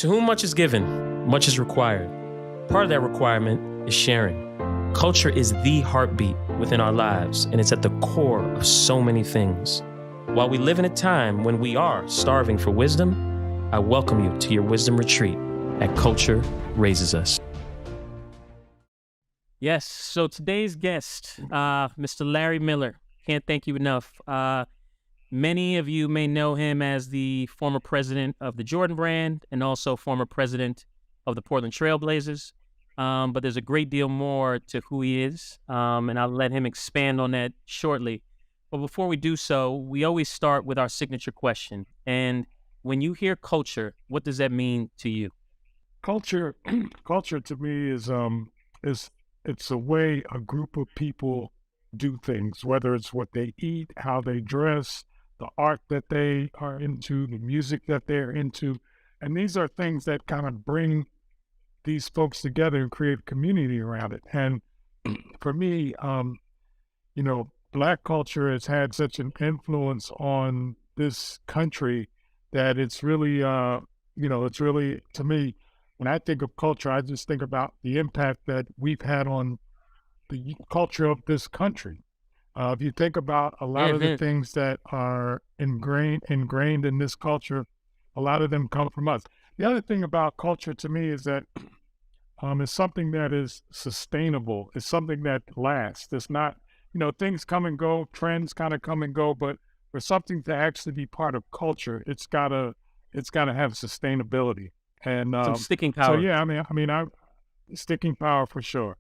To whom much is given, much is required. Part of that requirement is sharing. Culture is the heartbeat within our lives, and it's at the core of so many things. While we live in a time when we are starving for wisdom, I welcome you to your wisdom retreat at Culture Raises Us. Yes, so today's guest, Mr. Larry Miller. Can't thank you enough. Many of you may know him as the former president of the Jordan brand and also former president of the Portland Trail Blazers. But there's a great deal more to who he is, and I'll let him expand on that shortly. But before we do so, we always start with our signature question. And when you hear culture, what does that mean to you? Culture to me is it's a way a group of people do things, whether it's what they eat, how they dress, the art that they are into, the music that they're into. And these are things that kind of bring these folks together and create a community around it. And for me, Black culture has had such an influence on this country that it's really, to me, when I think of culture, I just think about the impact that we've had on the culture of this country. If you think about a lot of the things that are ingrained in this culture, a lot of them come from us. The other thing about culture to me is that it's something that is sustainable. It's something that lasts. It's not, things come and go, trends kind of come and go, but for something to actually be part of culture, it's gotta have sustainability and some sticking power. So yeah, sticking power for sure.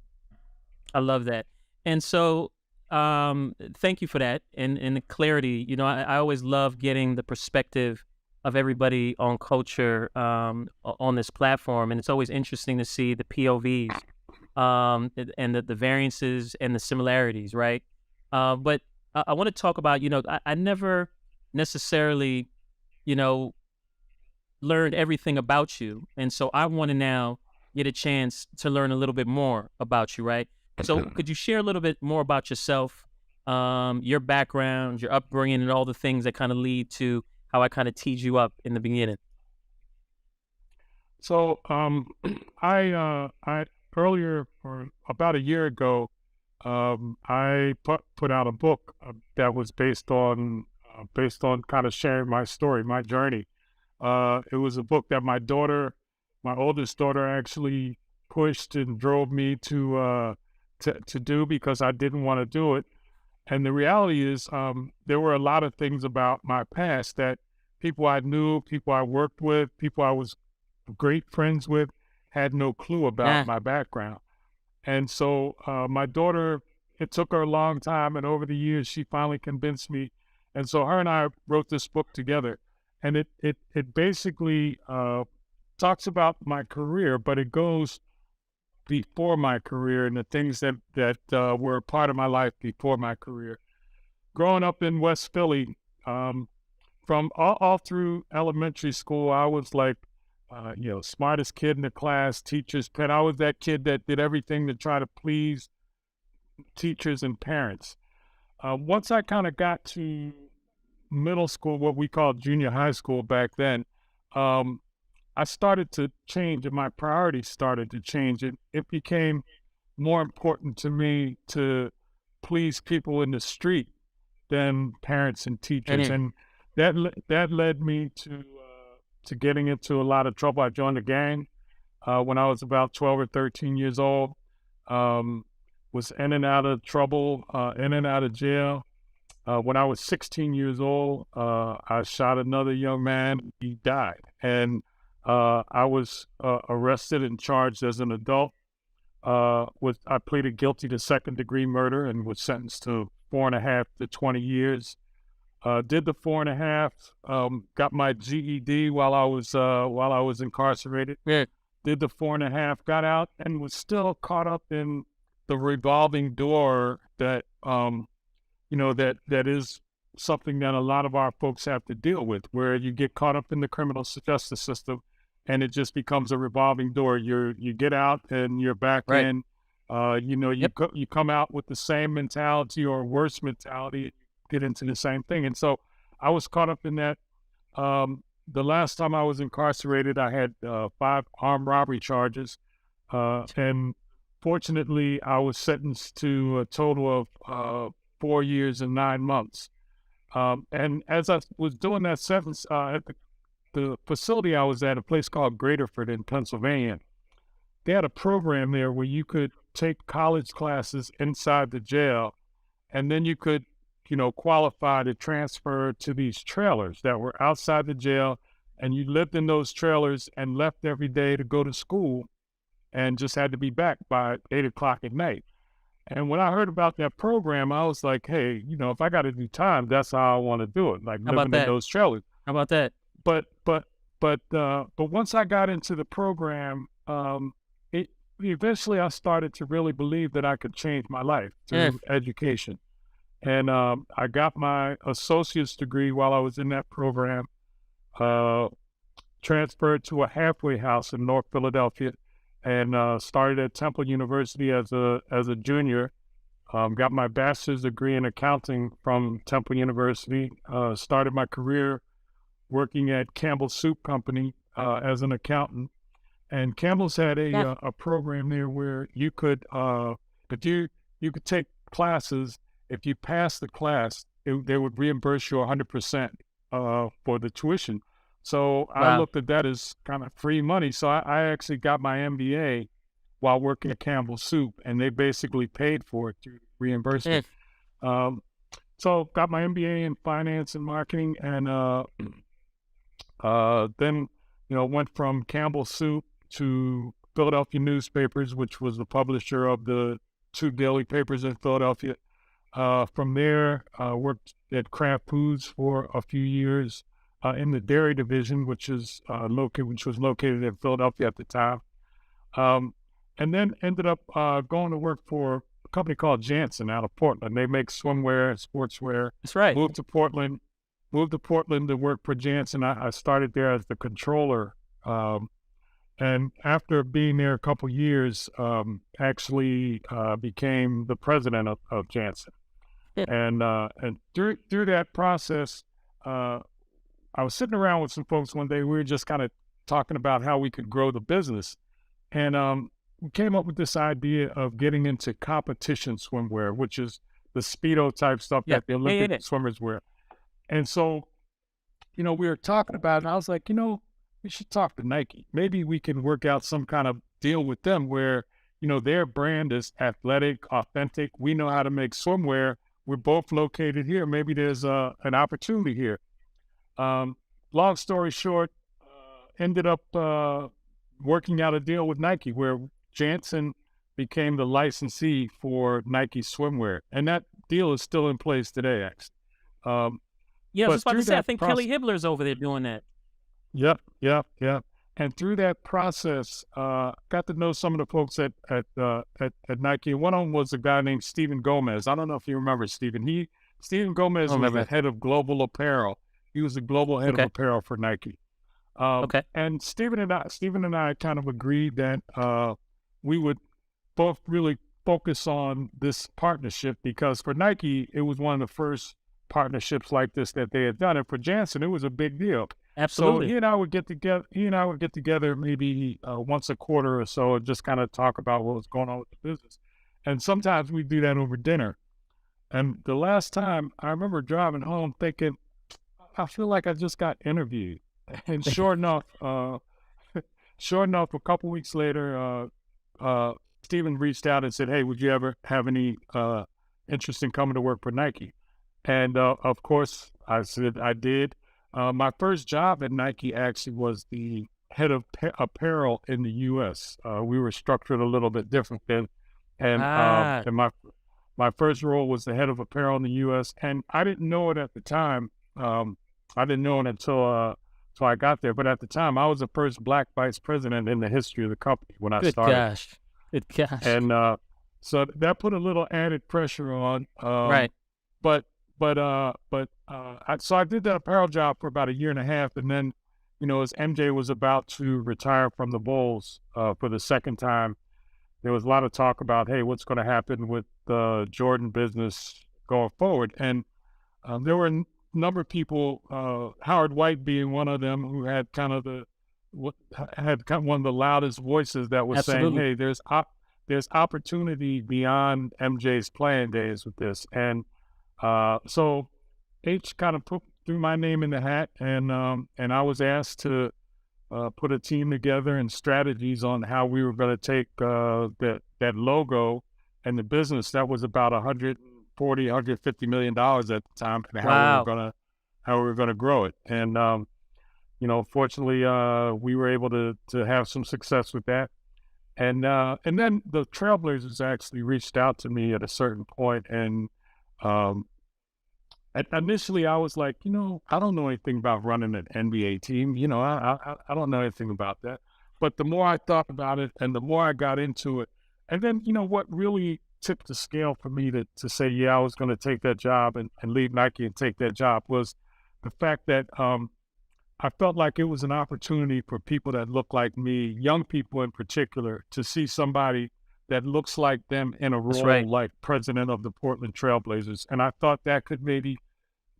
I love that. And so, thank you for that and the clarity. I always love getting the perspective of everybody on culture on this platform, and it's always interesting to see the POVs and the variances and the similarities, right? But I want to talk about, I never necessarily, learned everything about you, and so I want to now get a chance to learn a little bit more about you, right? So could you share a little bit more about yourself, your background, your upbringing, and all the things that kind of lead to how I kind of teed you up in the beginning? So I earlier, or about a year ago, I put out a book that was based on kind of sharing my story, my journey. It was a book that my oldest daughter, actually pushed and drove me to do because I didn't want to do it. And the reality is, there were a lot of things about my past that people I knew, people I worked with, people I was great friends with, had no clue about my background. And so my daughter, it took her a long time, and over the years, she finally convinced me. And so her and I wrote this book together. And it basically talks about my career, but it goes before my career and the things that were a part of my life before my career. Growing up in West Philly, from all through elementary school, I was like, smartest kid in the class, teacher's pet. I was that kid that did everything to try to please teachers and parents. Once I kind of got to middle school, what we called junior high school back then, I started to change, and my priorities started to change. It became more important to me to please people in the street than parents and teachers, and that led me to getting into a lot of trouble. I joined a gang when I was about 12 or 13 years old. Was in and out of trouble, in and out of jail. When I was 16 years old, I shot another young man. He died, and I was arrested and charged as an adult. I pleaded guilty to second-degree murder and was sentenced to 4.5 to 20 years. Did the 4.5. Got my GED while I was incarcerated. Yeah. Did the 4.5. Got out and was still caught up in the revolving door that that is something that a lot of our folks have to deal with, where you get caught up in the criminal justice system, and it just becomes a revolving door. You get out and you're back in. You come out with the same mentality or worse mentality, get into the same thing. And so I was caught up in that. the last time I was incarcerated, I had 5 armed robbery charges, and fortunately, I was sentenced to a total of 4 years and 9 months. And as I was doing that sentence at the facility I was at, a place called Graterford in Pennsylvania, they had a program there where you could take college classes inside the jail, and then you could, qualify to transfer to these trailers that were outside the jail, and you lived in those trailers and left every day to go to school and just had to be back by 8 o'clock at night. And when I heard about that program, I was like, hey, if I got to do time, that's how I want to do it, like How about living in that? those trailers. How about that? But once I got into the program, it eventually I started to really believe that I could change my life Yeah. through education. And I got my associate's degree while I was in that program. Uh, Transferred to a halfway house in North Philadelphia, and started at Temple University as a junior. Got my bachelor's degree in accounting from Temple University. Started my career working at Campbell Soup Company as an accountant. And Campbell's had Yeah. a program there where you could if you could take classes. If you passed the class, they would reimburse you 100% for the tuition. So I Wow. looked at that as kind of free money. So I actually got my MBA while working at Campbell Soup, and they basically paid for it through Yeah. reimbursement. Um, so got my MBA in finance and marketing, and then went from Campbell Soup to Philadelphia Newspapers, which was the publisher of the 2 daily papers in Philadelphia. From there, worked at Kraft Foods for a few years in the dairy division, which was located in Philadelphia at the time. And then ended up going to work for a company called Janssen out of Portland. They make swimwear and sportswear. That's right. Moved to Portland to work for Janssen. I started there as the controller. And after being there a couple years, actually became the president of Janssen. Yeah. And through that process, I was sitting around with some folks one day. We were just kind of talking about how we could grow the business, and we came up with this idea of getting into competition swimwear, which is the Speedo type stuff Yeah. that the Yeah. Olympic Yeah. swimmers wear. And so, we were talking about it, and I was like, we should talk to Nike. Maybe we can work out some kind of deal with them where, their brand is athletic, authentic. We know how to make swimwear. We're both located here. Maybe there's an opportunity here. Long story short, ended up working out a deal with Nike where Janssen became the licensee for Nike swimwear. And that deal is still in place today, actually. Yeah. I But was just about to through say, I that think process, Kelly Hibbler's over there doing that. Yep. And through that process, got to know some of the folks at Nike. One of them was a guy named Stephen Gomez. I don't know if you remember Stephen. Stephen I Gomez don't was remember the that. head of global apparel. He was the global head of Okay. apparel for Nike. Okay. And Stephen and I kind of agreed that we would both really focus on this partnership because for Nike, it was one of the first partnerships like this that they had done. And for Janssen, it was a big deal. So Absolutely. he and I would get together maybe once a quarter or so and just kind of talk about what was going on with the business. And sometimes we do that over dinner. And the last time I remember driving home thinking, I feel like I just got interviewed. And sure enough, a couple weeks later, Stephen reached out and said, "Hey, would you ever have any interest in coming to work for Nike?" And of course, I said I did. My first job at Nike actually was the head of apparel in the U.S. We were structured a little bit different then, and Ah. my first role was the head of apparel in the U.S. And I didn't know it at the time. I didn't know it until I got there. But at the time, I was the first Black vice president in the history of the company when I Good started. gosh. Good gosh. And so that put a little added pressure on. Right. But so I did that apparel job for about a year and a half, and then, as MJ was about to retire from the Bulls for the second time, there was a lot of talk about, hey, what's going to happen with the Jordan business going forward, and there were number of people, Howard White being one of them, who had kind of one of the loudest voices that was saying, Absolutely. "Hey, there's opportunity beyond MJ's playing days with this," and so H kind of threw my name in the hat, and I was asked to put a team together and strategies on how we were going to take that logo and the business that was about 140, 150 million dollars at the time, and Wow. how we were gonna grow it. And fortunately, we were able to have some success with that. And then the Trailblazers actually reached out to me at a certain point, and um, initially, I was like, I don't know anything about running an NBA team. I don't know anything about that. But the more I thought about it and the more I got into it, and then, what really tipped the scale for me to say, yeah, I was going to take that job and leave Nike and take that job was the fact that I felt like it was an opportunity for people that look like me, young people in particular, to see somebody that looks like them in a That's role right. like president of the Portland Trailblazers. And I thought that could maybe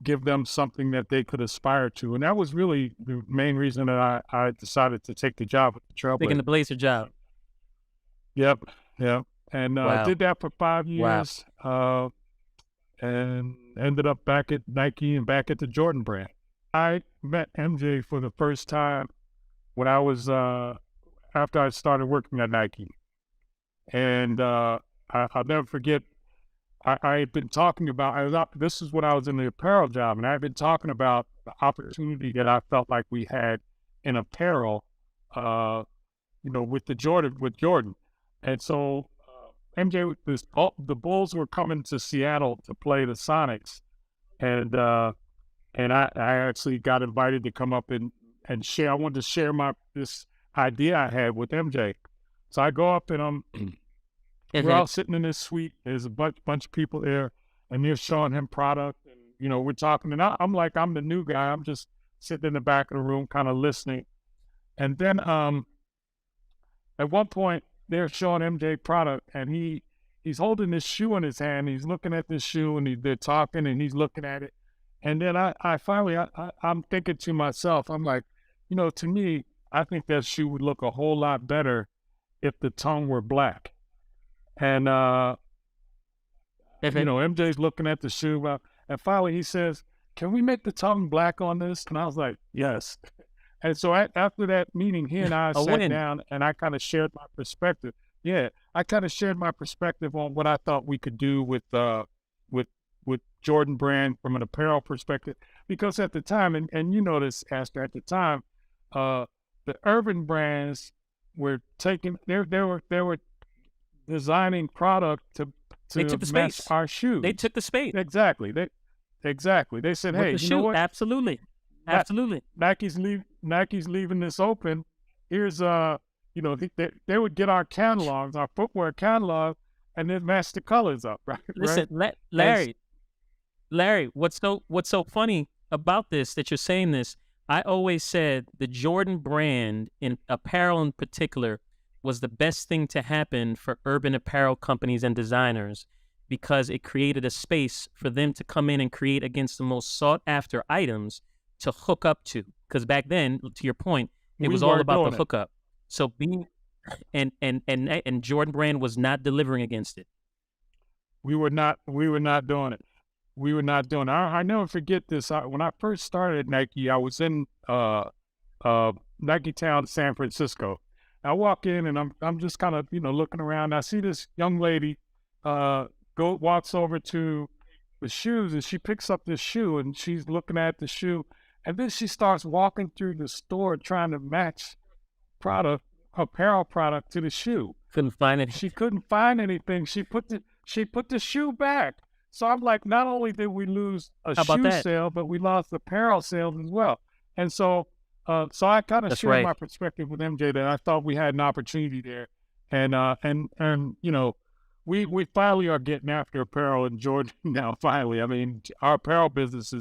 give them something that they could aspire to. And that was really the main reason that I decided to take the job at the Taking the Trailblazers. Blazer job. Yep, yep. And Wow. did that for five Wow. years and ended up back at Nike and back at the Jordan brand. I met MJ for the first time when I was after I started working at Nike. And I'll never forget, I had been talking about, this is when I was in the apparel job, and I had been talking about the opportunity that I felt like we had in apparel, with Jordan. And so MJ, the Bulls were coming to Seattle to play the Sonics, and I actually got invited to come up and share. I wanted to share this idea I had with MJ. So I go up and we're Mhm. all sitting in this suite. There's a bunch of people there, and they're showing him product, and we're talking. And I'm like, I'm the new guy. I'm just sitting in the back of the room, kind of listening. And then at one point, they're showing MJ product, and he's holding this shoe in his hand. He's looking at this shoe, and they're talking, and he's looking at it. And then I finally, I'm thinking to myself, I'm like, to me, I think that shoe would look a whole lot better if the tongue were black. And Mhm. MJ's looking at the shoe, and finally he says, "Can we make the tongue black on this?" And I was like, "Yes." And so after that meeting, he and I A sat win. down, and I kind of shared my perspective. Yeah, I kind of shared my perspective on what I thought we could do with with Jordan Brand from an apparel perspective, because at the time, and you know this, Astor, at the time, uh, the urban brands were taking they were designing product They to took the match space. our They shoes. took the space Exactly. They said, with "Hey, the you know shoe. what? Absolutely. Na- Absolutely. Nike's leaving this open. Here's they would get our catalogs, our footwear catalog, and then match the colors up, right? Listen, Right? And Larry, what's so funny about this that you're saying this? I always said the Jordan brand in apparel in particular was the best thing to happen for urban apparel companies and designers because it created a space for them to come in and create against the most sought after items to hook up to. Because back then, to your point, it we was all weren't about the doing it. hookup. So being and Jordan brand was not delivering against it. We were not doing it. We were not doing it. I never forget this. When I first started at Nike, I was in Nike Town, San Francisco. I walk in and I'm just kind of looking around. I see this young lady walks over to the shoes, and she picks up this shoe, and she's looking at the shoe, and then she starts walking through the store trying to match product apparel product to the shoe. Couldn't find it. She couldn't find anything. She put the shoe back. So I'm like, not only did we lose a How about shoe that? sale, but we lost apparel sales as well. And so I kind of That's shared right. my perspective with MJ that I thought we had an opportunity there, and we finally are getting after apparel in Jordan now. Finally, I mean, our apparel business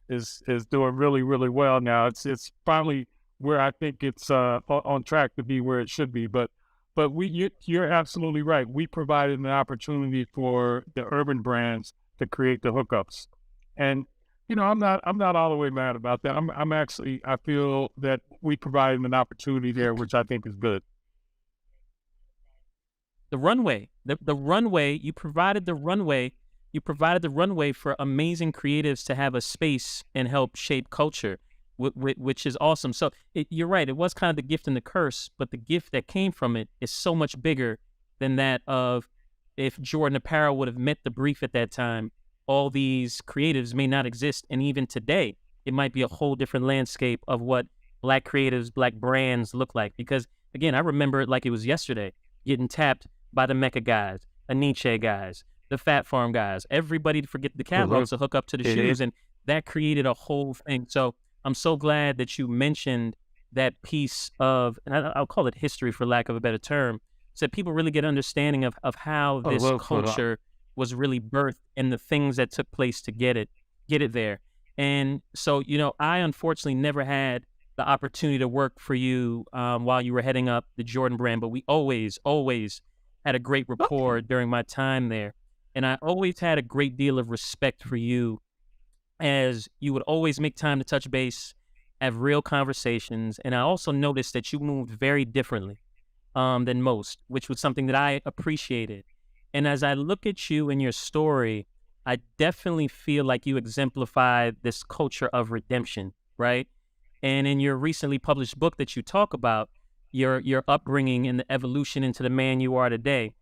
is doing really really well now. It's finally where I think it's on track to be where it should be. But you're absolutely right. We provided an opportunity for the urban brands to create the hookups, and I'm not all the way mad about that. I'm actually, I feel that we provided an opportunity there, which I think is good. The runway, the runway, you provided the runway for amazing creatives to have a space and help shape culture, which is awesome. So you're right, it was kind of the gift and the curse, but the gift that came from it is so much bigger than that of if Jordan Apparel would have met the brief at that time, all these creatives may not exist. And even today, it might be a whole different landscape of what Black creatives, Black brands look like. Because again, I remember it like it was yesterday, getting tapped by the Mecca guys, Aniche guys, the Fat Farm guys, everybody to forget the catalogs to hook up to the shoes. And that created a whole thing. So I'm so glad that you mentioned that piece of, and I'll call it history for lack of a better term, so that people really get understanding of how this culture was really birthed and the things that took place to get it there. And so, I unfortunately never had the opportunity to work for you while you were heading up the Jordan brand, but we always had a great rapport during my time there. And I always had a great deal of respect for you, as you would always make time to touch base, have real conversations. And I also noticed that you moved very differently than most, which was something that I appreciated. And as I look at you and your story, I definitely feel like you exemplify this culture of redemption, right? And in your recently published book that you talk about, your upbringing and the evolution into the man you are today,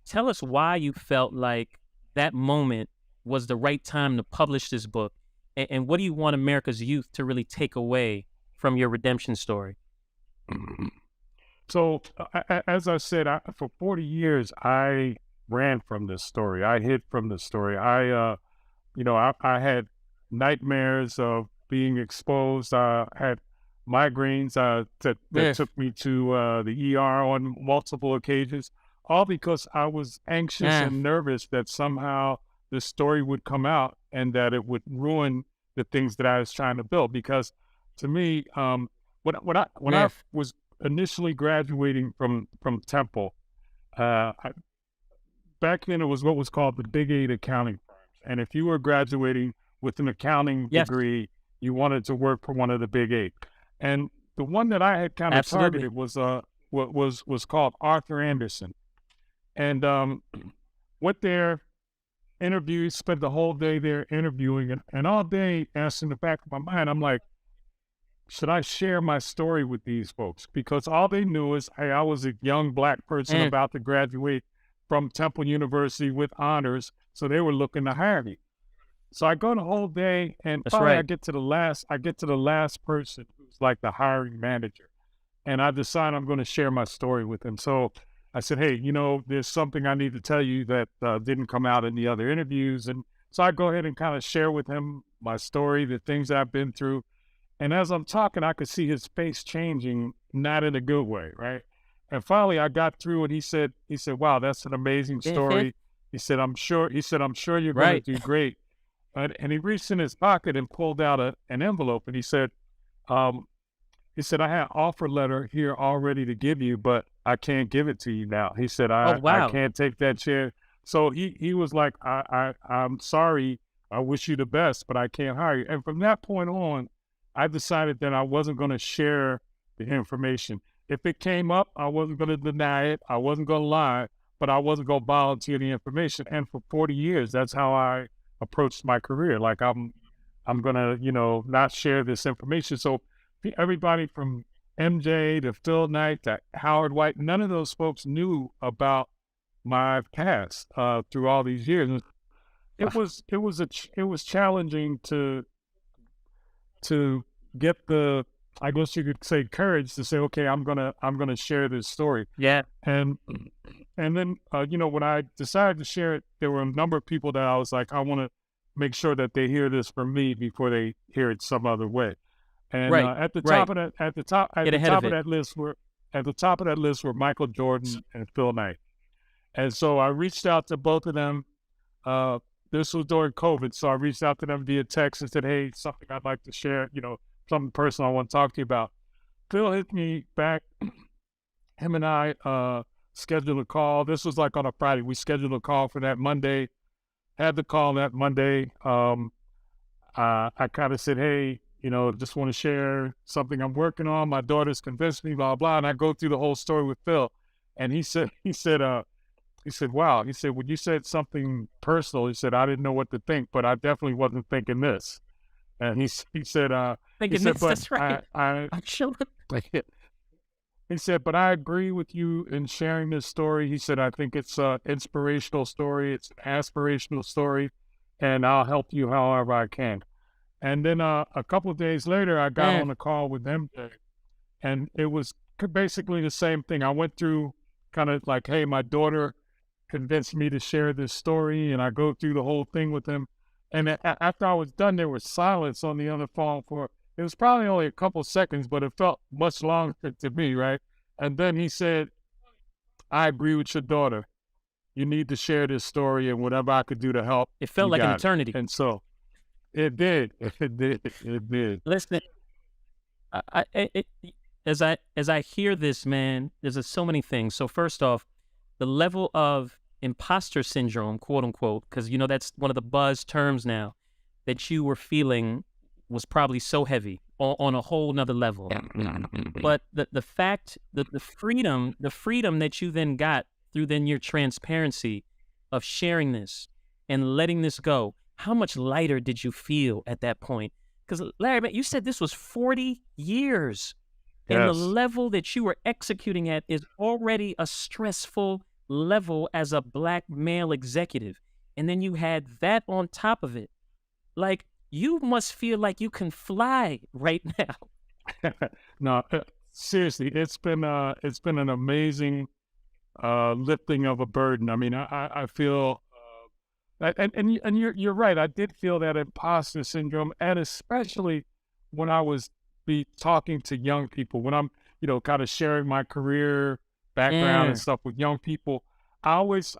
tell us why you felt like that moment was the right time to publish this book, and what do you want America's youth to really take away from your redemption story? So, as I said, for 40 years, I ran from this story. I hid from this story. I had nightmares of being exposed. I had migraines that took me to the ER on multiple occasions, all because I was anxious and nervous that somehow this story would come out and that it would ruin the things that I was trying to build. Because to me, when I was initially graduating from Temple, back then it was what was called the Big Eight accounting firms. And if you were graduating with an accounting degree, you wanted to work for one of the Big Eight. And the one that I had kind of targeted was called Arthur Andersen. And went there, interviewed, spent the whole day there interviewing, and all day asking the back of my mind, I'm like, should I share my story with these folks? Because all they knew is, hey, I was a young Black person about to graduate from Temple University with honors, so they were looking to hire me. So I go the whole day, and finally I get to the last person who's like the hiring manager, and I decide I'm going to share my story with him. So I said, hey, there's something I need to tell you that didn't come out in the other interviews. And so I go ahead and kind of share with him my story, the things I've been through. And as I'm talking, I could see his face changing, not in a good way, right? And finally I got through, and he said, wow, that's an amazing story. He said, I'm sure you're going to do great. And he reached in his pocket and pulled out an envelope, and he said, I had an offer letter here all ready to give you, but I can't give it to you now. He said, I can't take that chair. So he was like, I'm sorry. I wish you the best, but I can't hire you. And from that point on, I decided that I wasn't going to share the information. If it came up, I wasn't going to deny it. I wasn't going to lie, but I wasn't going to volunteer the information. And for 40 years, that's how I approached my career. Like I'm going to, not share this information. So everybody from MJ to Phil Knight to Howard White, none of those folks knew about my past through all these years. It was challenging to get the, I guess you could say, courage to say, okay, I'm gonna share this story. Yeah. And then when I decided to share it, there were a number of people that I was like, I want to make sure that they hear this from me before they hear it some other way. And at the top of that list were Michael Jordan and Phil Knight. And so I reached out to both of them. This was during COVID, so I reached out to them via text and said, hey, something I'd like to share, something personal I want to talk to you about. Phil hit me back. Him and I scheduled a call. This was like on a Friday. We scheduled a call for that Monday. Had the call that Monday. I kind of said, hey, just want to share something I'm working on. My daughter's convinced me, blah, blah. And I go through the whole story with Phil. And he said, wow. He said, when you said something personal, he said, I didn't know what to think, but I definitely wasn't thinking this. And he said, Thinking this, but that's right. I I'm sure. he said, but I agree with you in sharing this story. He said, I think it's an inspirational story. It's an aspirational story, and I'll help you however I can. And then a couple of days later, I got on a call with MJ, and it was basically the same thing. I went through kind of like, hey, my daughter convinced me to share this story, and I go through the whole thing with him. And after I was done, there was silence on the other phone for, it was probably only a couple seconds, but it felt much longer to me, right? And then he said, I agree with your daughter. You need to share this story, and whatever I could do to help. It felt like an got it." eternity. And so it did. It did. It did. Listen, as I hear this, man, there's so many things. So first off, the level of imposter syndrome, quote unquote, because that's one of the buzz terms now, that you were feeling was probably so heavy on a whole nother level. But the fact that the freedom that you then got through then your transparency of sharing this and letting this go, how much lighter did you feel at that point? Because Larry, man, you said this was 40 years. Yes. And the level that you were executing at is already a stressful level as a Black male executive. And then you had that on top of it. Like, you must feel like you can fly right now. No, seriously, it's been an amazing lifting of a burden. I mean, I feel, and you're right. I did feel that imposter syndrome, and especially when I was talking to young people, when I'm kind of sharing my career background and stuff with young people. I always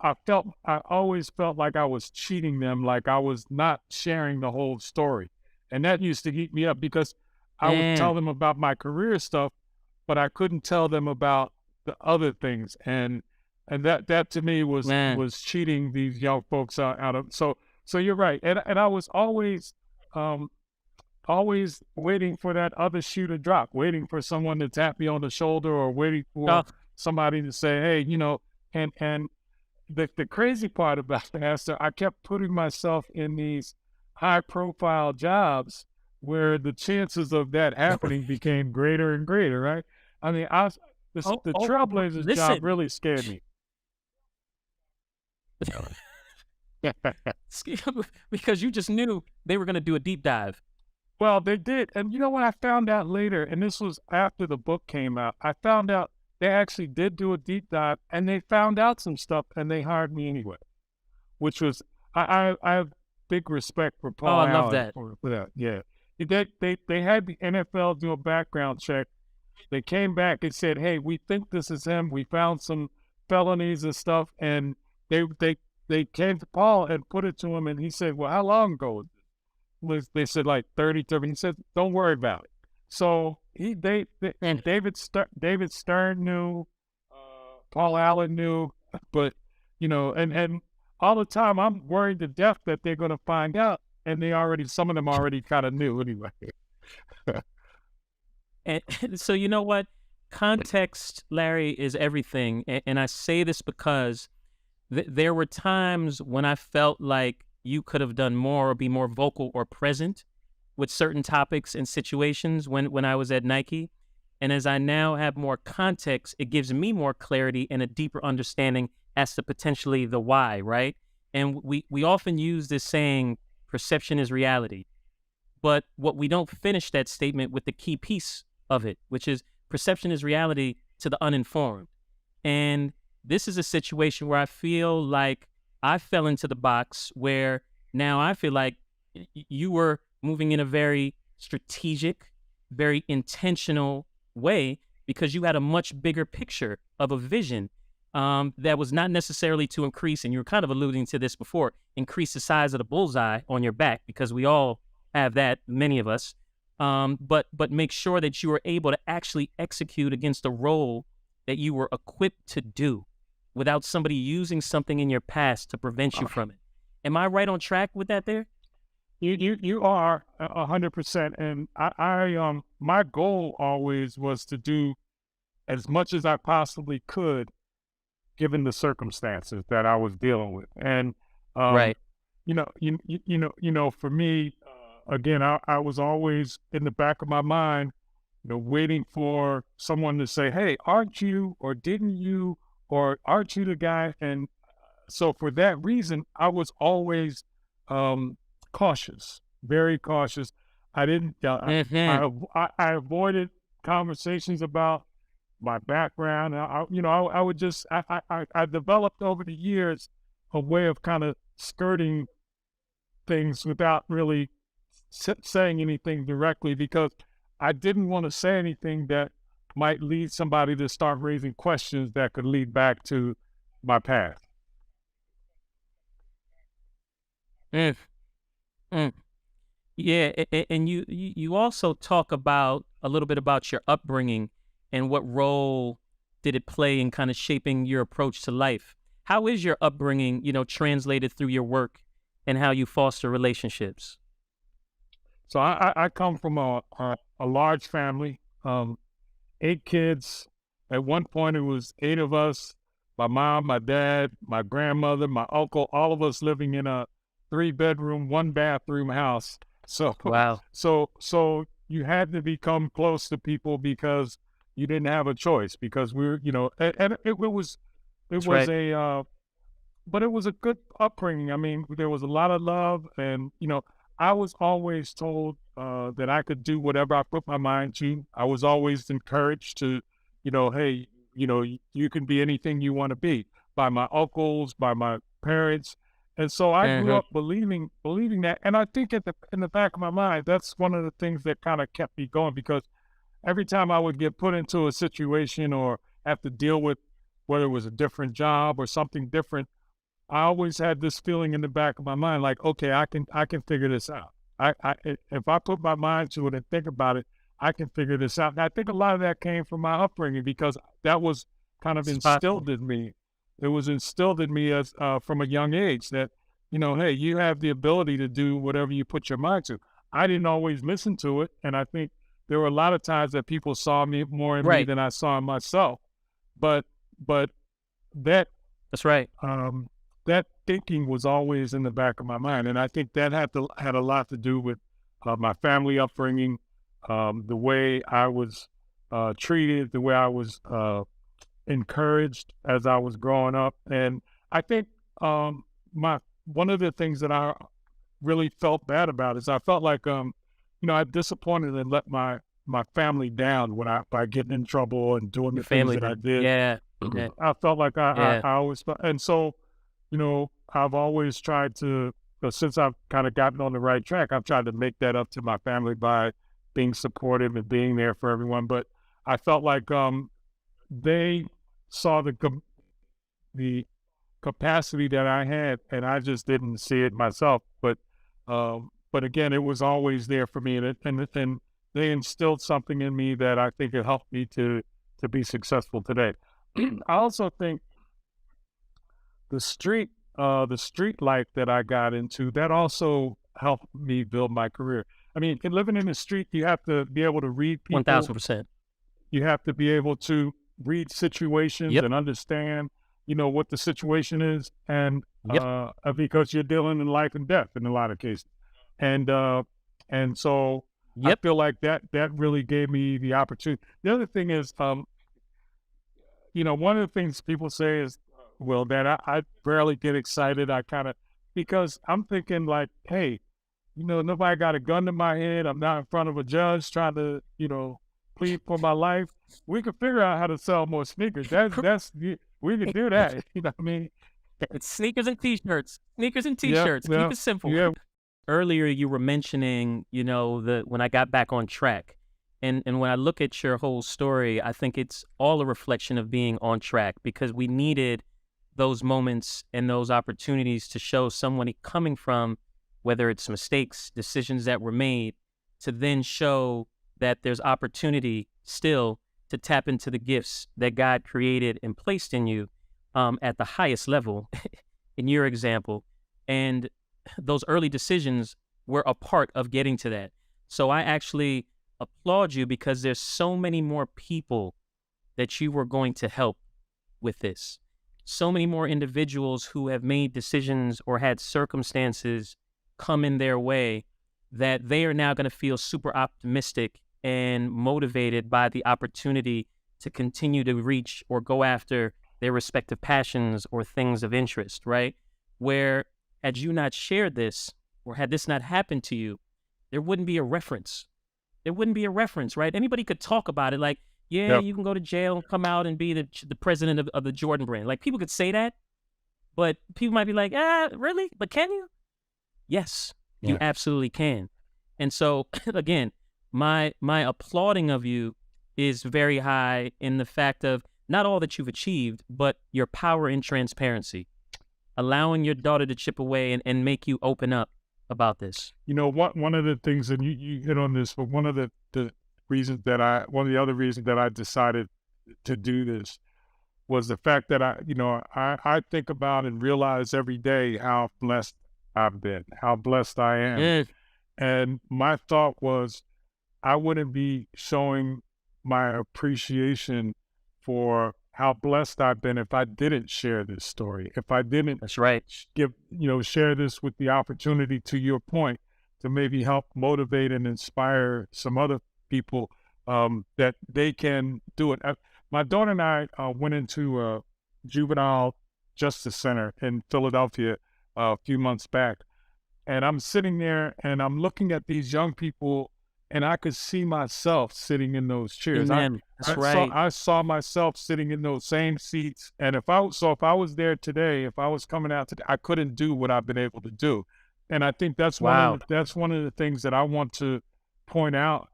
felt like I was cheating them, like I was not sharing the whole story. And that used to heat me up because I would tell them about my career stuff, but I couldn't tell them about the other things. And that to me was cheating these young folks out of. So you're right. And I was always waiting for that other shoe to drop, waiting for someone to tap me on the shoulder, or waiting for somebody to say, hey, and the crazy part about the Pastor, I kept putting myself in these high profile jobs where the chances of that happening became greater and greater, right? I mean, the Trailblazers job really scared me. Because you just knew they were going to do a deep dive. Well, they did. And you know what I found out later, and this was after the book came out, I found out they actually did do a deep dive, and they found out some stuff, and they hired me anyway, which was, I have big respect for Paul Allen. I love that. For that. Yeah. They had the NFL do a background check. They came back and said, hey, we think this is him. We found some felonies and stuff, and they came to Paul and put it to him, and he said, well, how long ago was this? They said like 30. He said, don't worry about it. So David Stern knew, Paul Allen knew, but and all the time I'm worried to death that they're going to find out, and some of them already kind of knew anyway. And so you know what? Context, Larry, is everything. And I say this because there were times when I felt like you could have done more or be more vocal or present with certain topics and situations when I was at Nike. And as I now have more context, it gives me more clarity and a deeper understanding as to potentially the why, right? And we often use this saying, perception is reality. But what we don't finish that statement with the key piece of it, which is perception is reality to the uninformed. And this is a situation where I feel like I fell into the box where now I feel like you were moving in a very strategic, very intentional way because you had a much bigger picture of a vision that was not necessarily to increase, and you were kind of alluding to this before, increase the size of the bullseye on your back, because we all have that, many of us, but make sure that you were able to actually execute against the role that you were equipped to do without somebody using something in your past to prevent you from it. Am I right on track with that there? You are 100%, and my goal always was to do as much as I possibly could, given the circumstances that I was dealing with, and um, Right. for me, again, I was always in the back of my mind, waiting for someone to say, "Hey, aren't you, or didn't you, or aren't you the guy?" And so for that reason, I was always um, cautious, very cautious. I didn't. Hmm. I avoided conversations about my background. I would just. I developed over the years a way of kind of skirting things without really saying anything directly, because I didn't want to say anything that might lead somebody to start raising questions that could lead back to my past. Mm, mm. Yeah, and you also talk about a little bit about your upbringing and what role did it play in kind of shaping your approach to life. How is your upbringing, translated through your work and how you foster relationships? So I come from a large family, 8 kids. At one point, it was 8 of us: my mom, my dad, my grandmother, my uncle, all of us living in a 3 bedroom, 1 bathroom house. So, Wow. so you had to become close to people because you didn't have a choice, because we were, and it That's was right. a but it was a good upbringing. I mean, there was a lot of love, and I was always told that I could do whatever I put my mind to. I was always encouraged to, hey, you can be anything you want to be, by my uncles, by my parents, and so I grew Hmm. up believing that. And I think in the back of my mind, that's one of the things that kind of kept me going, because every time I would get put into a situation or have to deal with, whether it was a different job or something different, I always had this feeling in the back of my mind, like, okay, I can figure this out. If I put my mind to it and think about it, I can figure this out. And I think a lot of that came from my upbringing, because that was kind of It's possible. instilled in me. It was instilled in me as from a young age that, hey, you have the ability to do whatever you put your mind to. I didn't always listen to it, and I think there were a lot of times that people saw me more in me Right. than I saw in myself. But but that That's right. um, that thinking was always in the back of my mind, and I think that had a lot to do with my family upbringing, the way I was treated, the way I was encouraged as I was growing up, and I think my one of the things that I really felt bad about is I felt like I disappointed and let my family down when I by getting in trouble and doing Your the things family that I then. did. Yeah. Yeah. I felt like Yeah. I always felt, and so, I've always tried to, since I've kind of gotten on the right track, I've tried to make that up to my family by being supportive and being there for everyone. But I felt like they saw the capacity that I had, and I just didn't see it myself. But again, it was always there for me, and they instilled something in me that I think it helped me to be successful today. I also think the street life that I got into, that also helped me build my career. I mean, in living in the street, you have to be able to read people. 1000%. You have to be able to read situations Yep. and understand, what the situation is, and Yep. because you're dealing in life and death in a lot of cases, and so I Yep. feel like that really gave me the opportunity. The other thing is, one of the things people say is, well, that I rarely get excited. I kind of, because I'm thinking like, hey, nobody got a gun to my head. I'm not in front of a judge trying to, plead for my life. We could figure out how to sell more sneakers. We could do that. You know what I mean? It's sneakers and t-shirts. Sneakers and Yeah, t-shirts. Keep yeah, it simple. yeah. Earlier you were mentioning, the when I got back on track. And when I look at your whole story, I think it's all a reflection of being on track, because we needed those moments and those opportunities to show someone coming from, whether it's mistakes, decisions that were made, to then show that there's opportunity still to tap into the gifts that God created and placed in you, at the highest level, in your example. And those early decisions were a part of getting to that. So I actually applaud you because there's so many more people that you were going to help with this. So many more individuals who have made decisions or had circumstances come in their way that they are now going to feel super optimistic and motivated by the opportunity to continue to reach or go after their respective passions or things of interest, right? Where had you not shared this or had this not happened to you, there wouldn't be a reference. There wouldn't be a reference, right? Anybody could talk about it like, yeah, Yep. you can go to jail and come out and be the president of the Jordan Brand. Like people could say that, but people might be like, really? But can you? Yes, you Yeah. absolutely can. And so again, my applauding of you is very high in the fact of not all that you've achieved, but your power in transparency, allowing your daughter to chip away and make you open up about this. One of the things, and you hit on this, but one of the one of the other reasons that I decided to do this was the fact that I think about and realize every day how blessed I've been, how blessed I am. Mm, And my thought was, I wouldn't be showing my appreciation for how blessed I've been if I didn't share this story, if I didn't that's right. share this with the opportunity, to your point, to maybe help motivate and inspire some other people, that they can do it. My daughter and I went into a juvenile justice center in Philadelphia a few months back. And I'm sitting there and I'm looking at these young people, and I could see myself sitting in those chairs. Amen. That's right. I saw myself sitting in those same seats. And if I was there today, if I was coming out today, I couldn't do what I've been able to do. And I think that's Wow. that's one of the things that I want to point out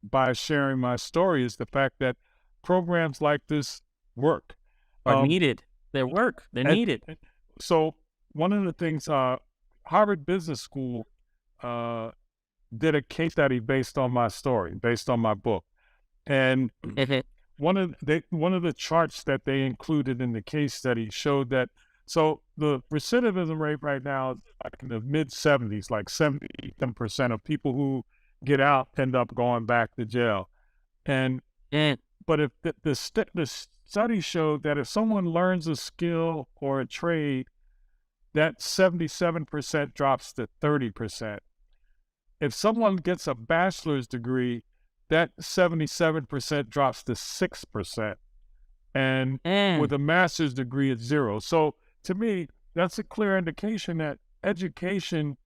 by sharing my story, is the fact that programs like this work. Are Um, needed. Their work. They're and- needed. so one of the things, Harvard Business School did a case study based on my story, based on my book. And Mhm. one of the charts that they included in the case study showed that, so the recidivism rate right now is like in the mid 70s, like 70% of people who get out end up going back to jail. And Mm, but if the study showed that if someone learns a skill or a trade, that 77% drops to 30%. If someone gets a bachelor's degree, that 77% drops to 6%. And mm. with a master's degree, it's 0. So to me, that's a clear indication that education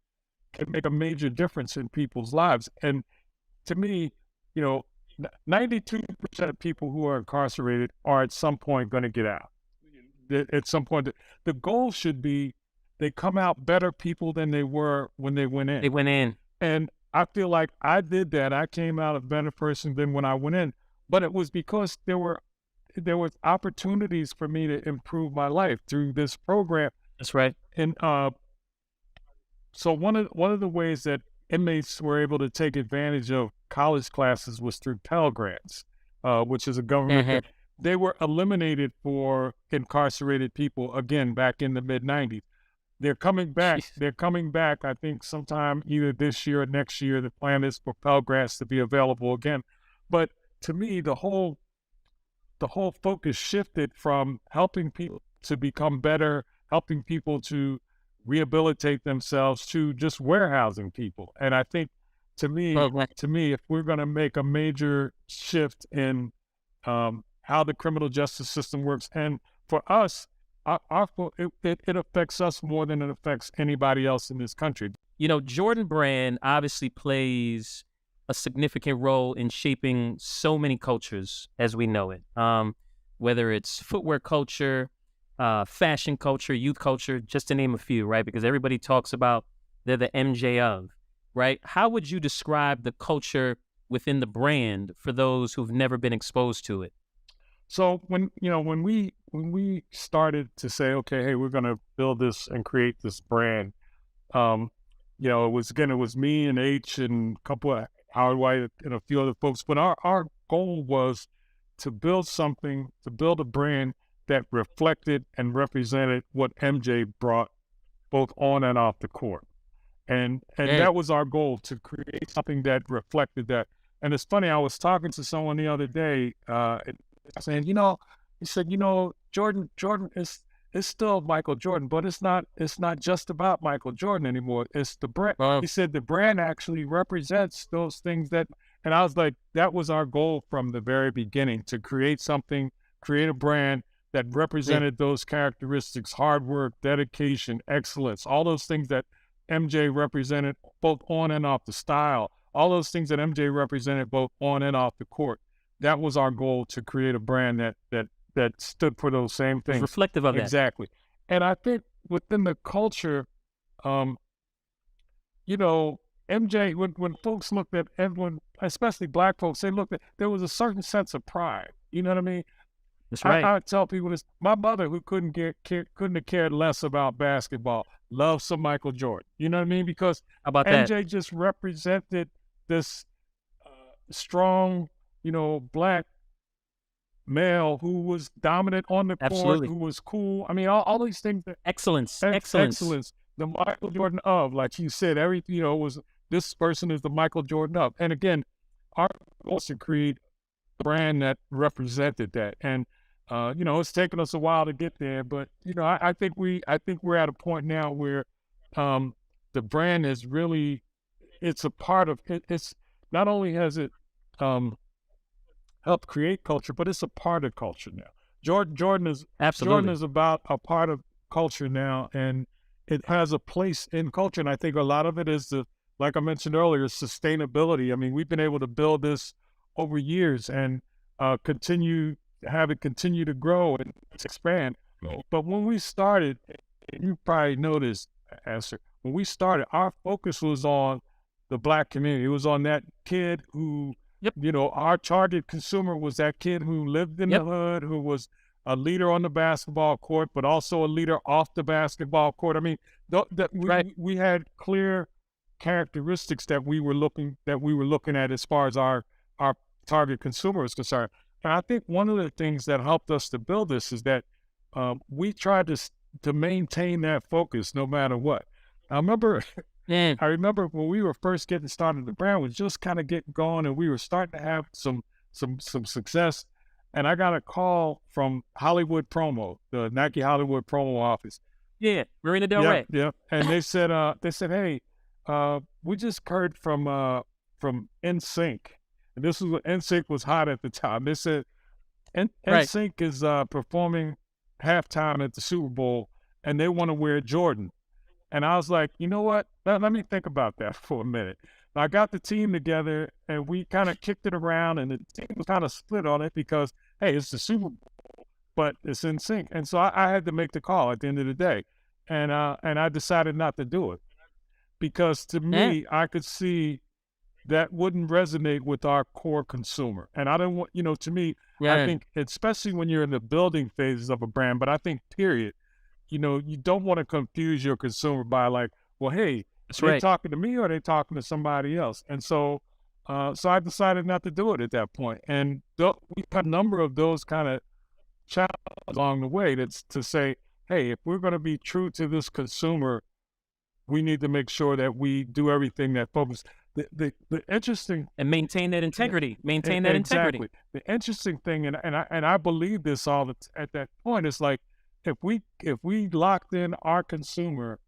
can make a major difference in people's lives. And to me, 92% of people who are incarcerated are at some point going to get out. At some point, the goal should be they come out better people than they were when they went in. They went in. And I feel like I did that. I came out a better person than when I went in, but it was because there was opportunities for me to improve my life through this program. That's right. And so one of the ways that inmates were able to take advantage of college classes was through Pell Grants, which is a government. Mhm. They were eliminated for incarcerated people again back in the mid 90s. They're coming back. Jeez. They're coming back, I think, sometime either this year or next year. The plan is for Pell Grants to be available again. But to me, the whole focus shifted from helping people to become better, helping people to rehabilitate themselves, to just warehousing people. And I think, to me, Well, like- if we're going to make a major shift in how the criminal justice system works, and for us, it affects us more than it affects anybody else in this country. Jordan Brand obviously plays a significant role in shaping so many cultures as we know it. Whether it's footwear culture, fashion culture, youth culture, just to name a few, right? Because everybody talks about they're the MJ of, right? How would you describe the culture within the brand for those who've never been exposed to it? So when we started to say, okay, hey, we're going to build this and create this brand, it was me and H and a couple of Howard White and a few other folks, but our goal was to build a brand that reflected and represented what MJ brought both on and off the court. And Yeah. that was our goal, to create something that reflected that. And it's funny, I was talking to someone the other day, saying, he said, Jordan is still Michael Jordan, but it's not just about Michael Jordan anymore. It's the brand. Well, He said the brand actually represents those things that, and I was like, that was our goal from the very beginning, to create something, create a brand that represented those characteristics: hard work, dedication, excellence, all those things that MJ represented both on and off the style, all those things that MJ represented both on and off the court. That was our goal, to create a brand that stood for those same it was things. reflective of that. Exactly. And I think within the culture, um, MJ, when folks looked at everyone, especially Black folks, they looked at, there was a certain sense of pride. You know what I mean? That's right. I tell people this. My mother, who couldn't have cared less about basketball, loved some Michael Jordan. You know what I mean? Because How about that? MJ just represented this strong, Black male who was dominant on the court, Absolutely. who was cool. I mean, all these things that Excellence. excellence. The Michael Jordan of, like you said, everything, was, this person is the Michael Jordan of. And again, our goal was to create a brand that represented that. And it's taken us a while to get there, but I think we're at a point now where the brand is really, it's a part of it. It's not only has it helped create culture, but it's a part of culture now. Jordan is Absolutely. about a part of culture now, and it has a place in culture. And I think a lot of it is like I mentioned earlier, sustainability. I mean, we've been able to build this over years and have it continue to grow and expand. But when we started, you probably noticed, Esther, when we started, our focus was on the Black community. It was on that kid who, Yep. Our target consumer was that kid who lived in Yep. the hood, who was a leader on the basketball court, but also a leader off the basketball court. I mean, we had clear characteristics that we were looking at as far as our target consumer is concerned. And I think one of the things that helped us to build this is that we tried to maintain that focus no matter what. I remember when we were first getting started, the brand was just kind of getting going, and we were starting to have some success. And I got a call from Hollywood Promo, the Nike Hollywood Promo office. Yeah, Marina Del Rey. Yeah. And they said, hey, we just heard from NSYNC. And this was when NSYNC was hot at the time. They said NSYNC is performing halftime at the Super Bowl, and they want to wear Jordan. And I was like, you know what? Let me think about that for a minute. And I got the team together, and we kind of kicked it around, and the team was kind of split on it because, hey, it's the Super Bowl, but it's NSYNC. And so I had to make the call at the end of the day. And I decided not to do it because, to me, I could see that wouldn't resonate with our core consumer. And I don't want, to me, I think, especially when you're in the building phases of a brand, but I think period, you don't want to confuse your consumer by like, well, hey, are they talking to me or are they talking to somebody else? And so I decided not to do it at that point. And we had a number of those kind of challenges along the way that's to say, hey, if we're going to be true to this consumer, we need to make sure that we do everything that focuses. The interesting and maintain that integrity. Maintain that integrity. Exactly. The interesting thing, and I believe this at that point, is like if we locked in our consumer,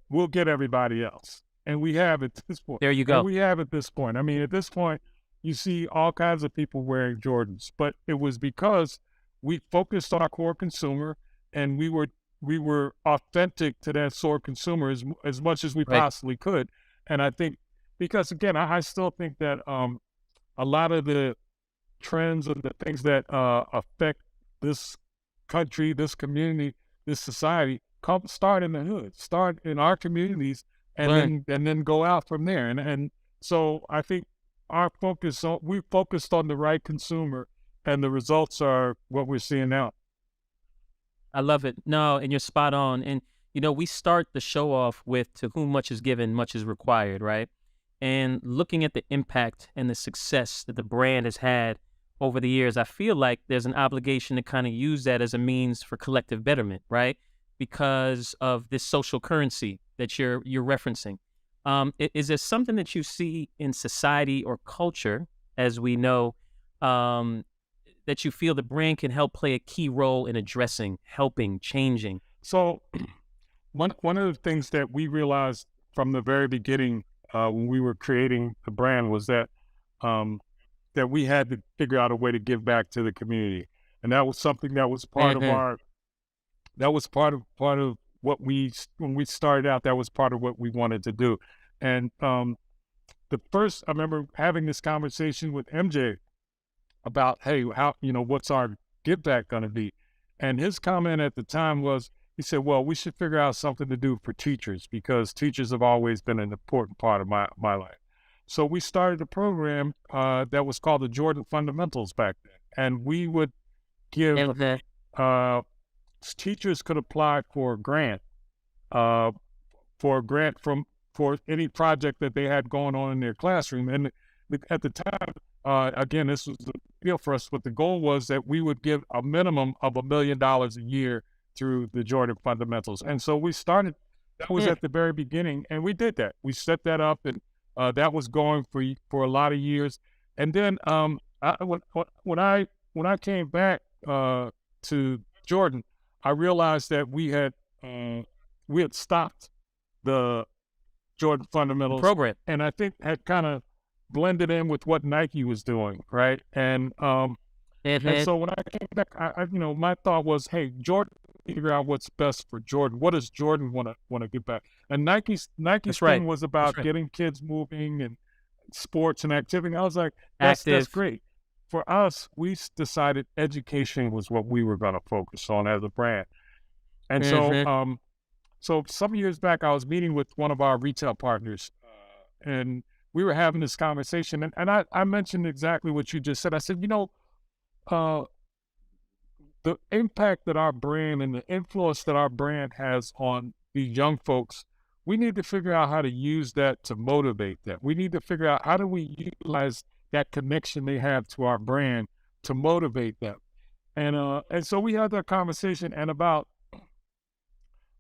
we'll get everybody else, and we have at this point. There you go. And we have at this point. I mean, at this point, you see all kinds of people wearing Jordans, but it was because we focused on our core consumer, and we were authentic to that core consumer as much as we possibly could. And I think, because again, I still think that a lot of the trends and the things that affect this country, this community, this society, start in the hood, start in our communities, and then go out from there. And so I think we focused on the right consumer, and the results are what we're seeing now. I love it. No, and you're spot on. And we start the show off with "To whom much is given, much is required," right? And looking at the impact and the success that the brand has had over the years, I feel like there's an obligation to kind of use that as a means for collective betterment, right? Because of this social currency that you're referencing. Is there something that you see in society or culture, as we know, um, that you feel the brand can help play a key role in addressing, helping, changing? So one of the things that we realized from the very beginning when we were creating the brand was um, that we had to figure out a way to give back to the community, and that was something that was part of Hmm. our part of what we when we started out. That was part of what we wanted to do, and the first I remember having this conversation with MJ about, hey, how, what's our give back going to be? And his comment at the time was, he said, well, we should figure out something to do for teachers because teachers have always been an important part of my life. So we started a program that was called the Jordan Fundamentals back then. And we would give, Hmm. uh, teachers could apply uh, for a grant for any project that they had going on in their classroom. And at the time, again, this was the deal for us. But the goal was that we would give a minimum of $1 million a year through the Jordan Fundamentals. And so we started. That was Yeah, at the very beginning, and we did that. We set that up, and that was going for a lot of years. And then when I came back to Jordan, I realized that we had stopped the Jordan the fundamentals, program. and I think had kind of blended in with what Nike was doing, right? And Hmm. so when I came back, my thought was, hey, Jordan, figure out what's best for Jordan. What does Jordan want to get back? And Nike's That's right. thing was That's about right. getting kids moving and sports and activity. I was like, that's Active. great. For us, decided education was what we were going to focus on as a brand. And Hmm. so some years back, I was meeting with one of our retail partners, and we were having this conversation, and I mentioned exactly what you just said. I said, uh, the impact that our brand and the influence that our brand has on these young folks, we need to figure out how to use that to motivate them. We need to figure out how do we utilize that connection they have to our brand to motivate them. And so we had that conversation, and about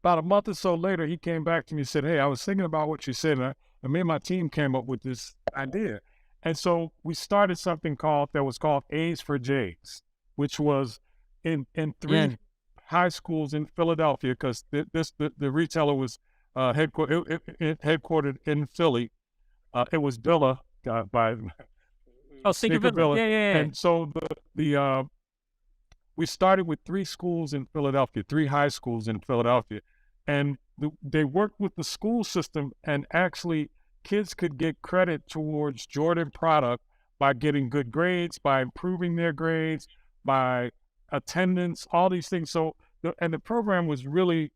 a month or so later, he came back to me and said, hey, I was thinking about what you said, and me and my team came up with this idea. And so we started something that was called A's for J's, which was in Yeah. three high schools in Philadelphia, because the retailer was headquartered in Philly. It was Billa by Oh, Stinker Sneaker Villa. Billa. Yeah, yeah, yeah. And so the we started with three schools in Philadelphia, three high schools in Philadelphia, and they worked with the school system, and actually kids could get credit towards Jordan product by getting good grades, by improving their grades, by attendance, all these things. So and the program was really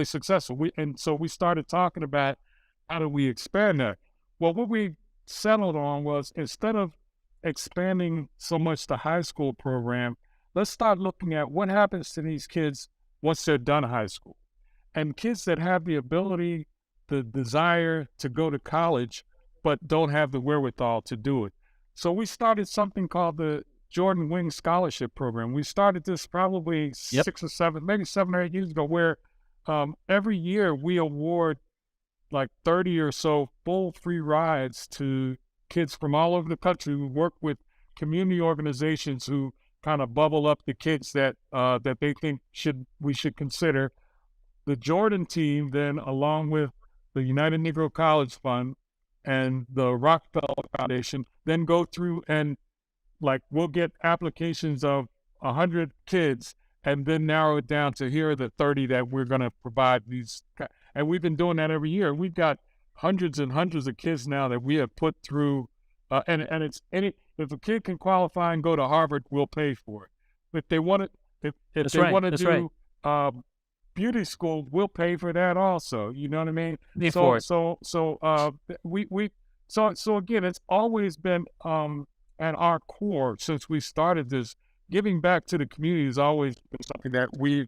successful. So we started talking about how do we expand that. Well, what we settled on was, instead of expanding so much the high school program, let's start looking at what happens to these kids once they're done high school. And kids that have the ability, the desire to go to college, but don't have the wherewithal to do it. So we started something called the Jordan Wing Scholarship Program. We started this probably Yep. 6 or 7, maybe 7 or 8 years ago, where every year we award like 30 or so full free rides to kids from all over the country. We work with community organizations who kind of bubble up the kids that they think we should consider. The Jordan team then, along with the United Negro College Fund and the Rockefeller Foundation, then go through and, like, we'll get applications of 100 kids and then narrow it down to, here are the 30 that we're going to provide these. And we've been doing that every year. We've got hundreds and hundreds of kids now that we have put through, and it's if a kid can qualify and go to Harvard, we'll pay for it. If they want to, if That's they right. want to That's right. do beauty school, we'll pay for that also. You know what I mean? Pay for So it. we so again, it's always been at our core since we started this. Giving back to the community has always been something that we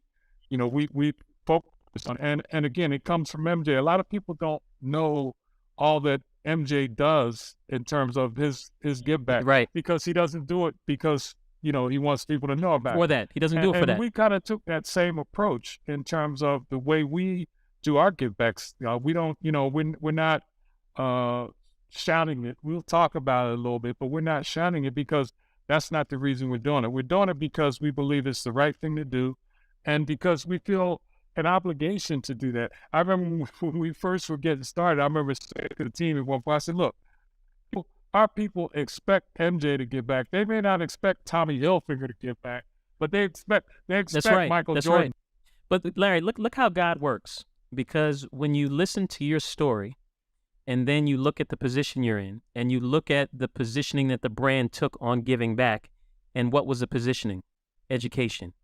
focus on. And again, it comes from MJ. A lot of people don't know all that MJ does in terms of his give back, Right. because he doesn't do it because he wants people to know about it. For that. He doesn't do it for And that. we kind of took that same approach in terms of the way we do our give backs. We don't, we're not. uh, shouting it. We'll talk about it a little bit, but we're not shouting it because that's not the reason we're doing it. We're doing it because we believe it's the right thing to do, and because we feel an obligation to do that. I remember when we first were getting started, I remember saying to the team at one point, I said, look, our people expect MJ to get back. They may not expect Tommy Hilfiger to get back, but they expect That's right. Michael That's Jordan. right. But Larry, look how God works. Because when you listen to your story, and then you look at the position you're in, and you look at the positioning that the brand took on giving back, and what was the positioning? Education.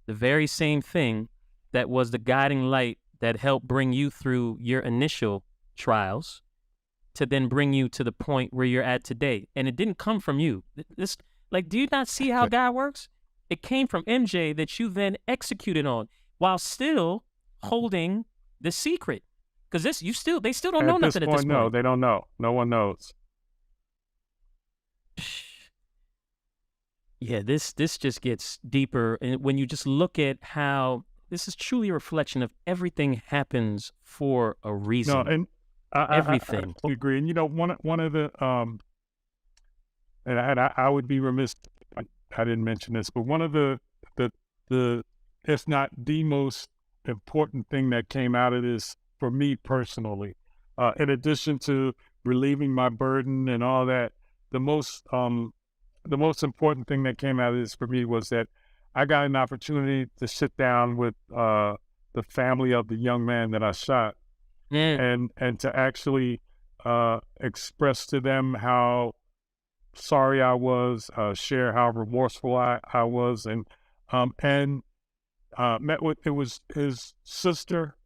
The very same thing that was the guiding light that helped bring you through your initial trials to then bring you to the point where you're at today. And it didn't come from you. This, like, do you not see how God works? It came from MJ that you then executed on while still holding the secret. Because they still don't know nothing at this point. No, they don't know. No one knows. Yeah, this just gets deeper. And when you just look at how this is truly a reflection of everything happens for a reason. No, and everything. I agree. And one of the and I would be remiss if I didn't mention this, but one of the if not the most important thing that came out of this for me personally, in addition to relieving my burden and all that, the most important thing that came out of this for me was that I got an opportunity to sit down with the family of the young man that I shot, and to actually express to them how sorry I was, share how remorseful I was, and met with his sister,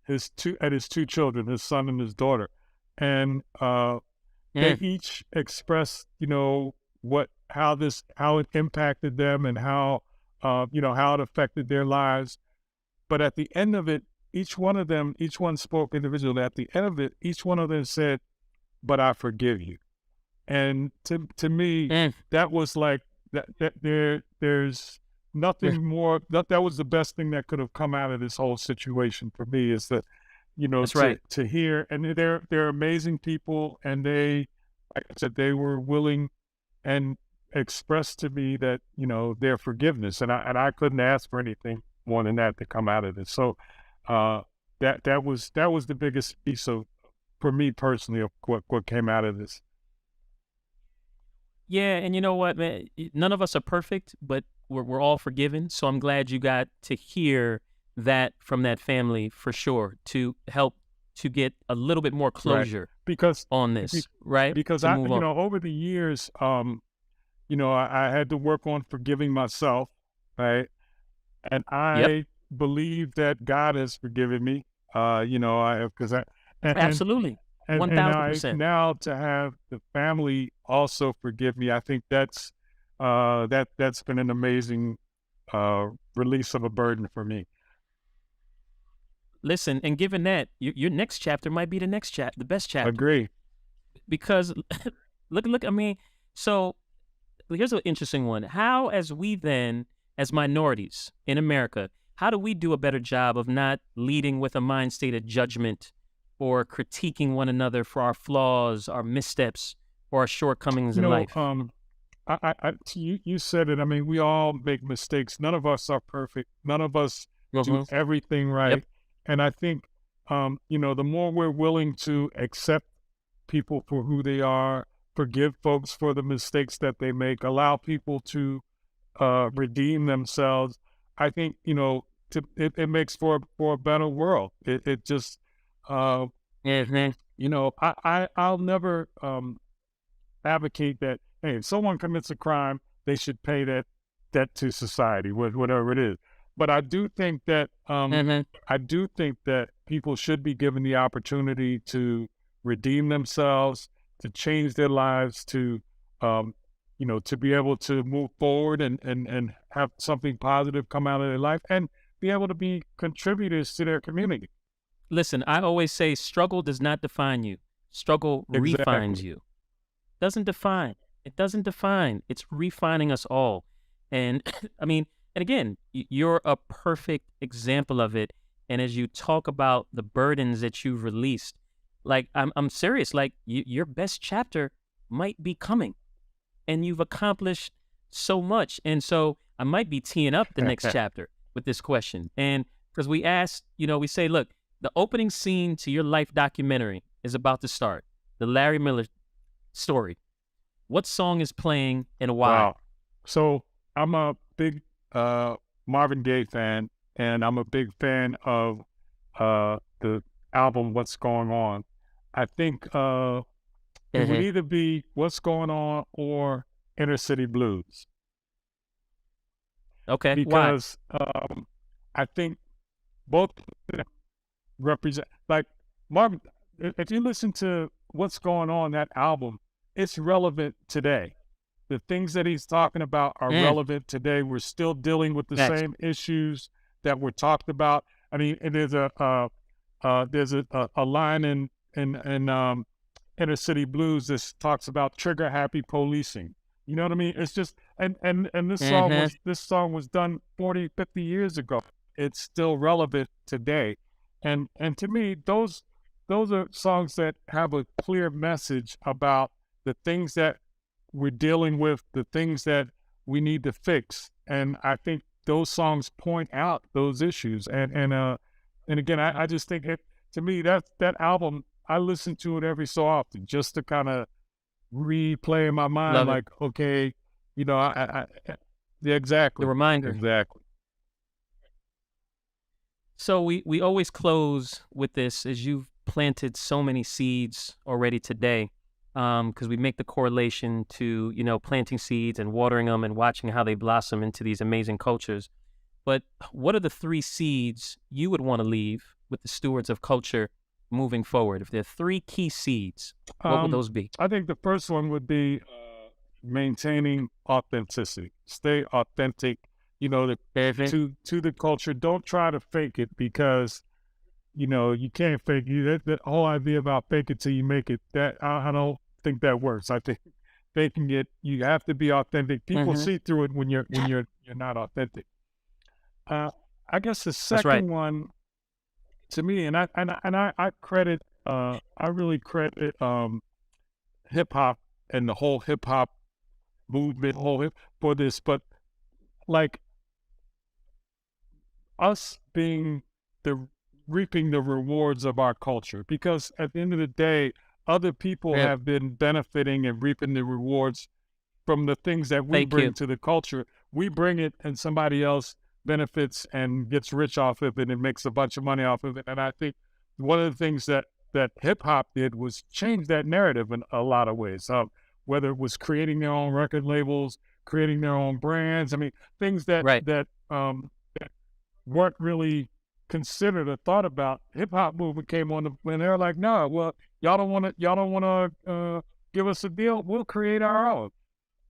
his two children, his son and his daughter, and they each expressed, how it impacted them and how it affected their lives. But at the end of it, each one spoke individually. At the end of it, each one of them said, "But I forgive you." And to me, that was like that. There's nothing more. That was the best thing that could have come out of this whole situation for me. Is that, That's right. to hear, and they're amazing people, and they, like I said, they were willing and expressed to me that their forgiveness, and I couldn't ask for anything more than that to come out of this. So that was the biggest piece of, for me personally, of what came out of this. Yeah, and you know what, man? None of us are perfect, but we're all forgiven. So I'm glad you got to hear that from that family for sure, to help to get a little bit more closure on this, right? Because over the years, I had to work on forgiving myself, right? And I believe that God has forgiven me. Absolutely. 1,000%. Now to have the family also forgive me, I think that's been an amazing release of a burden for me. Listen, and given that, your next chapter might be the best chapter. Agree. Because look, I mean, so here's an interesting one. How, as minorities in America, how do we do a better job of not leading with a mind state of judgment or critiquing one another for our flaws, our missteps, or our shortcomings in life? You said it. I mean, we all make mistakes. None of us are perfect. None of us do everything right. Yep. And I think, the more we're willing to accept people for who they are, forgive folks for the mistakes that they make, allow people to redeem themselves, I think, it makes for a better world. It just, I'll never advocate that, hey, if someone commits a crime, they should pay that debt to society, whatever it is. But I do think that people should be given the opportunity to redeem themselves, to change their lives, to to be able to move forward and have something positive come out of their life, and be able to be contributors to their community. Listen, I always say struggle does not define you. Struggle refines you. Doesn't define. It doesn't define. It's refining us all. And I mean, and again, you're a perfect example of it. And as you talk about the burdens that you've released, Like I'm serious. Like your best chapter might be coming, and you've accomplished so much. And so I might be teeing up the next chapter with this question. And because we asked, we say, look, the opening scene to your life documentary is about to start. The Larry Miller story. What song is playing and why? Wow. So I'm a big Marvin Gaye fan, and I'm a big fan of the album What's Going On. I think it would either be What's Going On or Inner City Blues. Okay. Because I think both represent, like Marvin, if you listen to What's Going On, that album, it's relevant today. The things that he's talking about are relevant today. We're still dealing with the same issues that were talked about. I mean, and there's a line in Inner City Blues that talks about trigger happy policing. You know what I mean? It's just and this song was done 40, 50 years ago. It's still relevant today. And to me, those are songs that have a clear message about the things that we're dealing with, the things that we need to fix. And I think those songs point out those issues. And again, I just think to me, that album, I listen to it every so often just to kind of replay in my mind, like, okay, yeah, exactly. The reminder. Exactly. So we always close with this, as you've planted so many seeds already today, because we make the correlation to, planting seeds and watering them and watching how they blossom into these amazing cultures. But what are the 3 seeds you would want to leave with the stewards of culture moving forward? If there are 3 key seeds, what would those be? I think the first one would be maintaining authenticity. Stay authentic, to the culture. Don't try to fake it, because you can't fake it. That whole idea about fake it till you make it, that I don't think that works. I think faking it, you have to be authentic. People see through it when you're not authentic. I guess the second one, to me, and I credit, I really credit hip hop and the whole hip hop movement for this, but like us being reaping the rewards of our culture, because at the end of the day, other people have been benefiting and reaping the rewards from the things that we bring to the culture. We bring it, and somebody else benefits and gets rich off of it and makes a bunch of money off of it. And I think one of the things that hip hop did was change that narrative in a lot of ways. Whether it was creating their own record labels, creating their own brands. I mean, things that that weren't really considered or thought about. Hip hop movement came on when they're like, no, well, y'all don't want to give us a deal. We'll create our own.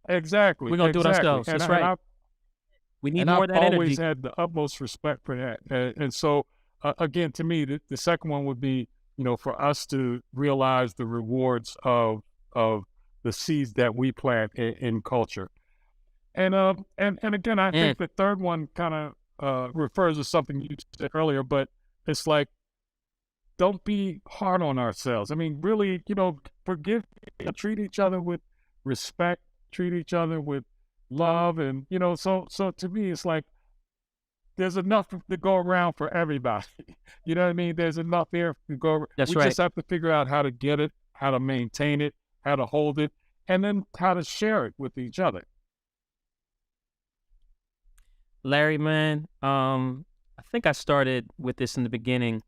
Exactly. We're gonna do it ourselves. That's right. We need more of that energy. I've always had the utmost respect for that. And so, again, to me, the second one would be, for us to realize the rewards of the seeds that we plant in culture. And again, I think the third one kind of refers to something you said earlier, but it's like, don't be hard on ourselves. I mean, really, forgive, treat each other with respect, treat each other with love. And, so to me, it's like, there's enough to go around for everybody. You know what I mean? There's enough here to go around. We just have to figure out how to get it, how to maintain it, how to hold it, and then how to share it with each other. Larry, man, I think I started with this in the beginning,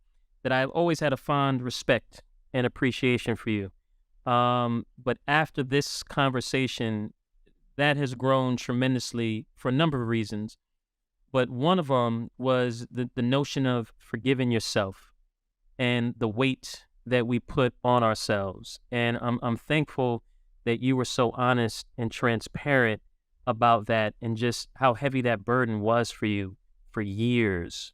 that I've always had a fond respect and appreciation for you. But after this conversation, that has grown tremendously for a number of reasons. But one of them was the notion of forgiving yourself and the weight that we put on ourselves. And I'm thankful that you were so honest and transparent about that, and just how heavy that burden was for you for years.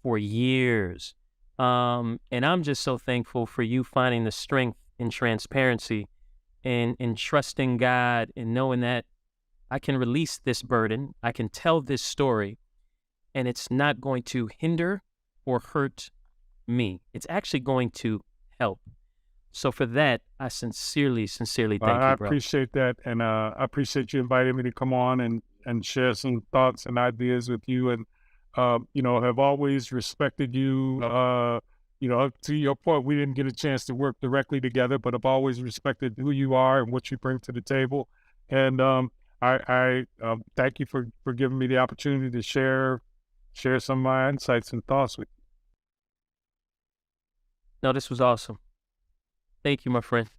And I'm just so thankful for you finding the strength and transparency and trusting God and knowing that I can release this burden, I can tell this story, and it's not going to hinder or hurt me. It's actually going to help. So for that, I sincerely thank I you, bro. appreciate that, and I appreciate you inviting me to come on and share some thoughts and ideas with you, and have always respected you. To your point, we didn't get a chance to work directly together, but I've always respected who you are and what you bring to the table. And I thank you for giving me the opportunity to share some of my insights and thoughts with you. No, this was awesome. Thank you, my friend.